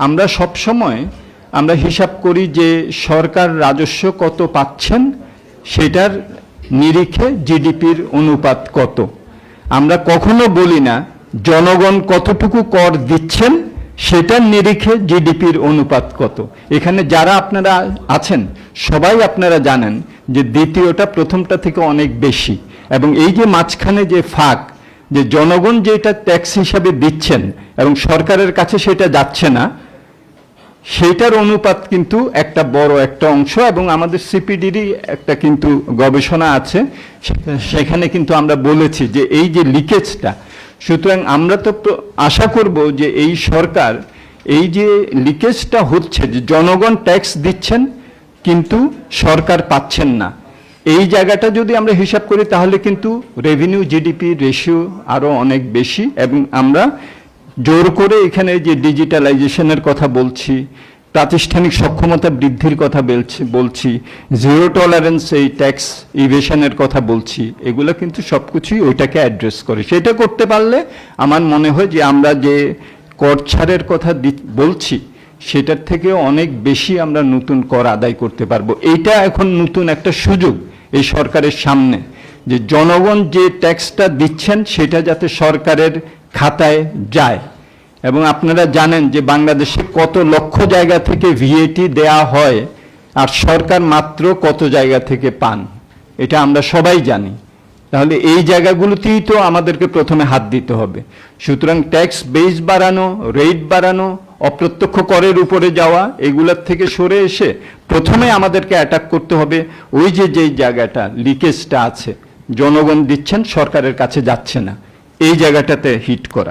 আমরা সব সময় আমরা হিসাব করি যে সরকার রাজস্ব কত পাচ্ছেন সেটার নিরিখে জিডিপির অনুপাত কত। আমরা কখনো বলি না জনগণ কতটুকু কর দিচ্ছেন সেটার নিরিখে জিডিপির অনুপাত কত। এখানে যারা আপনারা আছেন সবাই আপনারা জানেন যে দ্বিতীয়টা প্রথমটা থেকে অনেক বেশি, এবং এই যে মাঝখানে যে ফাঁক, যে জনগণ যেটা ট্যাক্স হিসাবে দিচ্ছেন এবং সরকারের কাছে সেটা যাচ্ছে না, সেইটার অনুপাত কিন্তু একটা বড় একটা অংশ। এবং আমাদের সিপিডিরই একটা কিন্তু গবেষণা আছে, সেখানে কিন্তু আমরা বলেছি যে এই যে লিকেজটা, সুতরাং আমরা তো আশা করব যে এই সরকার এই যে লিকেজটা হচ্ছে, যে জনগণ ট্যাক্স দিচ্ছেন কিন্তু সরকার পাচ্ছেন না, এই জায়গাটা যদি আমরা হিসাব করি তাহলে কিন্তু রেভিনিউ জিডিপি রেশিও আরও অনেক বেশি। এবং আমরা জোর করে এখানে যে ডিজিটালাইজেশনের কথা বলছি, প্রাতিষ্ঠানিক সক্ষমতা বৃদ্ধির কথা বলছি, জিরো টলারেন্স এই ট্যাক্স ইভেশনের কথা বলছি, এগুলো কিন্তু সব কিছুই ওইটাকে অ্যাড্রেস করে। সেটা করতে পারলে আমার মনে হয় যে আমরা যে কর ছাড়ের কথা বলছি সেটার থেকে অনেক বেশি আমরা নতুন কর আদায় করতে পারবো। এইটা এখন নতুন একটা সুযোগ এই সরকারের সামনে, যে জনগণ যে ট্যাক্সটা দিচ্ছেন সেটা যাতে সরকারের খাতায় যায়। এবং আপনারা জানেন যে বাংলাদেশে কত লক্ষ জায়গা থেকে ভিএটি দেয়া হয় আর সরকার মাত্র কত জায়গা থেকে পান, এটা আমরা সবাই জানি। তাহলে এই জায়গাগুলোতেই তো আমাদেরকে প্রথমে হাত দিতে হবে। সুতরাং ট্যাক্স বেস বাড়ানো, রেট বাড়ানো, অপ্রত্যক্ষ করের উপরে যাওয়া, এগুলোর থেকে সরে এসে প্রথমে আমাদেরকে অ্যাটাক করতে হবে ওই যে যেই জায়গাটা লিকেজটা আছে, জনগণ দিচ্ছেন সরকারের কাছে যাচ্ছে না, এই জায়গাটাতে হিট করা।